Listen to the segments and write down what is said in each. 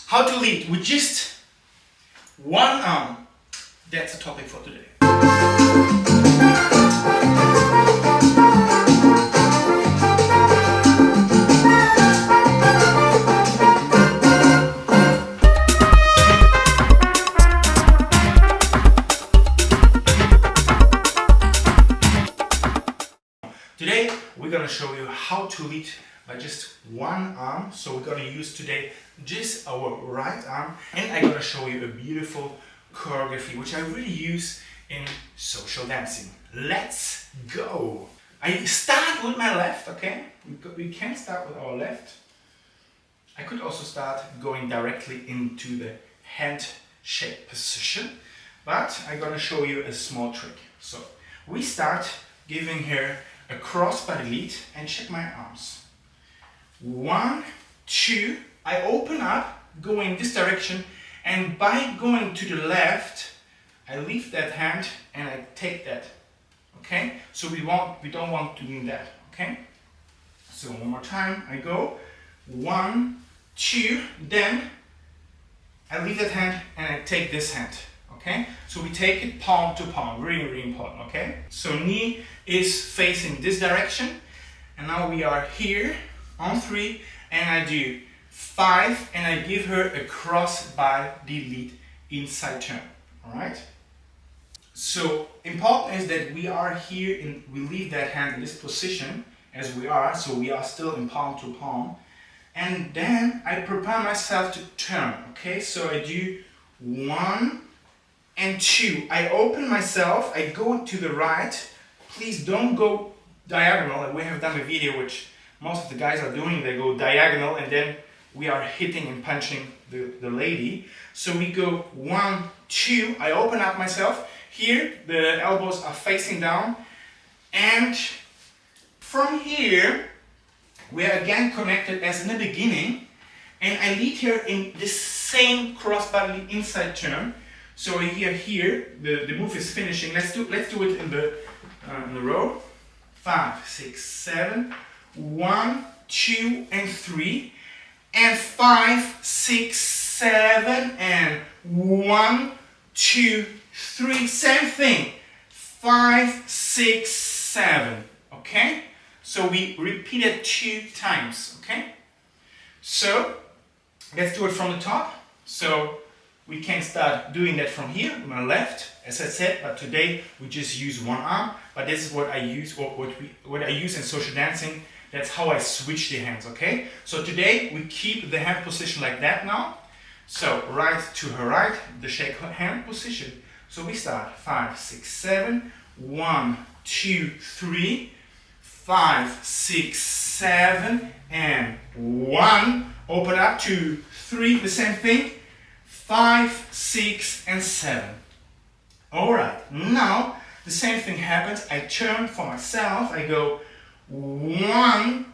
How to lead with just one arm. That's the topic for today. Today we're going to show you how to lead by just one arm. So we're going to use today just our right arm, and I'm going to show you a beautiful choreography which I really use in social dancing. Let's go! I start with my left, okay? We can start with our left. I could also start going directly into the handshake position, but I'm going to show you a small trick. So we start giving her a crossbody lead, and check my arms. 1, 2, I open up, go in this direction, and by going to the left, I leave that hand and I take that. Okay? So we don't want to do that. Okay? So one more time, I go 1, 2, then I leave that hand and I take this hand. Okay? So we take it palm to palm, really, really important, okay? So knee is facing this direction, and now we are here on 3, and I do 5, and I give her a cross-body lead inside turn, all right? So important is that we are here, and we leave that hand in this position as we are, so we are still in palm to palm, and then I prepare myself to turn, okay? So I do 1 and 2. I open myself, I go to the right. Please don't go diagonal. We have done a video which most of the guys are doing. They go diagonal and then we are hitting and punching the lady. So we go 1, 2. I open up myself. Here the elbows are facing down. And from here we are again connected as in the beginning. And I lead her in the same crossbody inside turn. So here, the move is finishing. Let's do it in the row. 5, 6, 7. 1, 2, and 3. And 5, 6, 7. And 1, 2, 3. Same thing. 5, 6, 7. Okay? So we repeat it 2 times. Okay? So let's do it from the top. So we can start doing that from here, on my left, as I said, but today we just use one arm, but this is what I use, or what I use in social dancing. That's how I switch the hands, okay? So today we keep the hand position like that now. So right to her right, the shake hand position. So we start 5, 6, 7, 1, 2, 3, 5, 6, 7, and 1. Open up to 3, the same thing. 5, 6, and 7. Alright, now the same thing happens. I turn for myself. I go 1,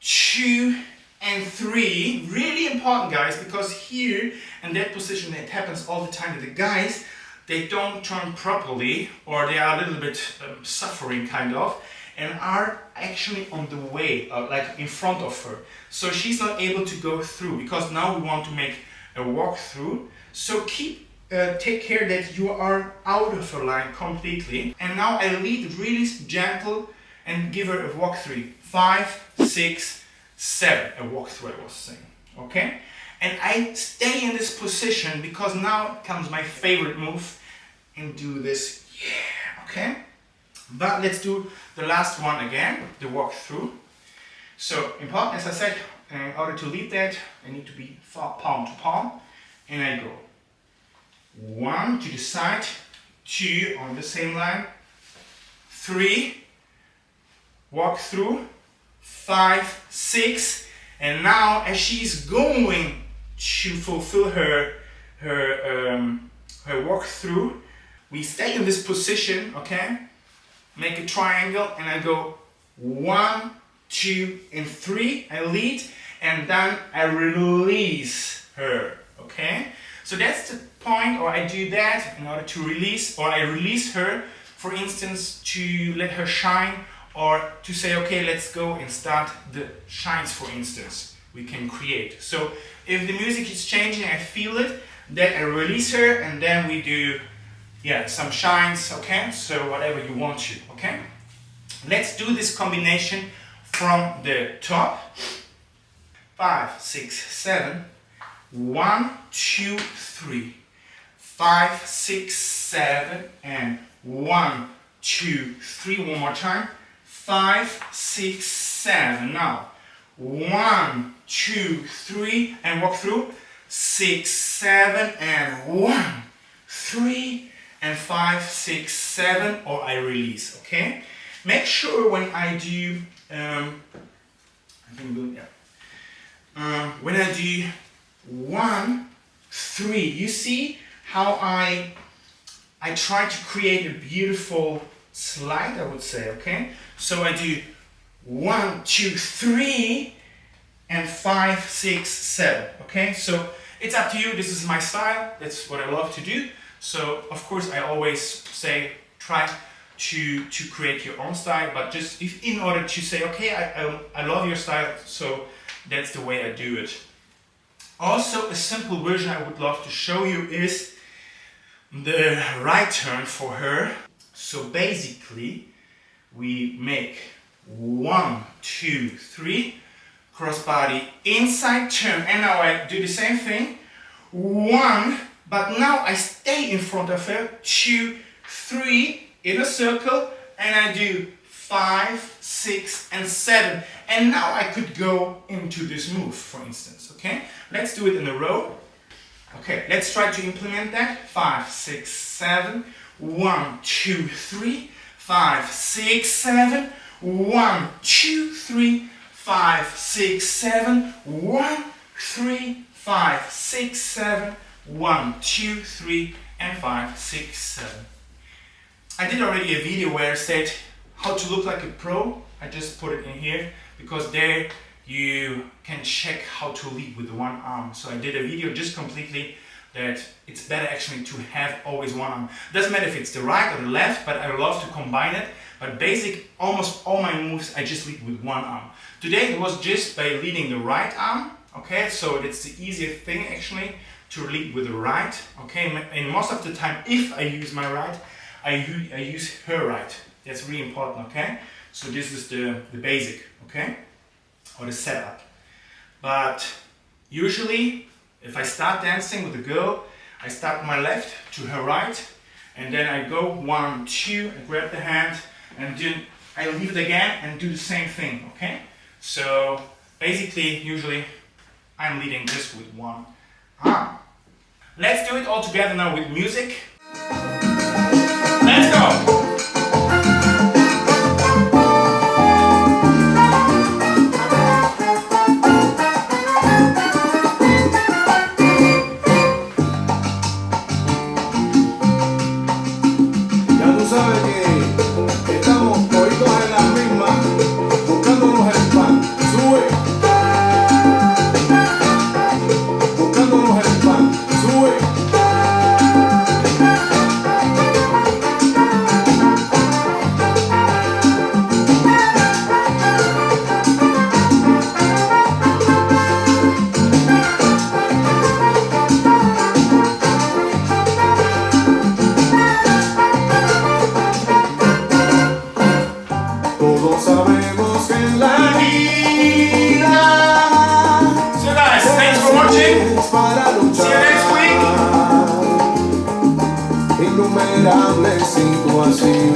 2, and 3. Really important, guys, because here in that position, it happens all the time that the guys, they don't turn properly, or they are a little bit suffering kind of, and are actually on the way, like in front of her. So she's not able to go through, because now we want to make a walk through. So take care that you are out of her line completely. And now I lead really gentle and give her a walk through. 5, 6, 7. A walk through, I was saying. Okay? And I stay in this position because now comes my favorite move, and do this. Yeah, okay? But let's do the last one again, the walk through. So important, as I said, in order to lead that, I need to be palm to palm, and I go 1 to the side, 2 on the same line, 3, walk through, 5, 6, and now as she's going to fulfill her walk through, we stay in this position, okay? Make a triangle, and I go 1, 2, and 3. I lead, and then I release her, okay? So that's the point, or I do that in order to release, or I release her, for instance, to let her shine, or to say, okay, let's go and start the shines, for instance. we can create. So if the music is changing, I feel it, then I release her, and then we do some shines, okay? So whatever you want to, okay? Let's do this combination from the top. 5, 6, 7. 1, 2, 3. 5, 6, 7, and 1, 2, 3. One more time. 5, 6, 7. Now 1, 2, 3, and walk through. 6, 7, and 1, 3, and 5, 6, 7, or I release. Okay. Make sure when I do, when I do 1, 3, you see how I try to create a beautiful slide, I would say, okay? So I do 1, 2, 3, and 5, 6, 7, okay? So it's up to you, this is my style, that's what I love to do. So of course I always say, try to create your own style, but just in order to say, okay, I love your style, so that's the way I do it. Also, a simple version I would love to show you is the right turn for her. So basically, we make 1, 2, 3, crossbody, inside turn, and now I do the same thing. 1, but now I stay in front of her. 2, 3, in a circle, and I do 5, 6, and 7. And now I could go into this move, for instance, okay? Let's do it in a row. Okay, let's try to implement that. 5, 6, 7. 1, 2, 3. 5, 6, 7. 1, 2, 3. 5, 6, 7. 1, 3, 5, 6, 7. 1, 2, 3, and 5, 6, 7. I did already a video where I said how to look like a pro. I just put it in here because there you can check how to lead with one arm. So I did a video just completely that it's better actually to have always one arm. Doesn't matter if it's the right or the left, but I love to combine it. But basic, almost all my moves I just lead with one arm. Today it was just by leading the right arm, okay? So it's the easiest thing actually to lead with the right, okay? And most of the time, if I use my right, I use her right. That's really important, okay? So this is the basic, okay? Or the setup. But usually, if I start dancing with a girl, I start my left to her right, and then I go 1, 2, I grab the hand, and then I leave it again and do the same thing, okay? So basically, usually, I'm leading this with one arm. Let's do it all together now with music. Let's go! Innumerables situaciones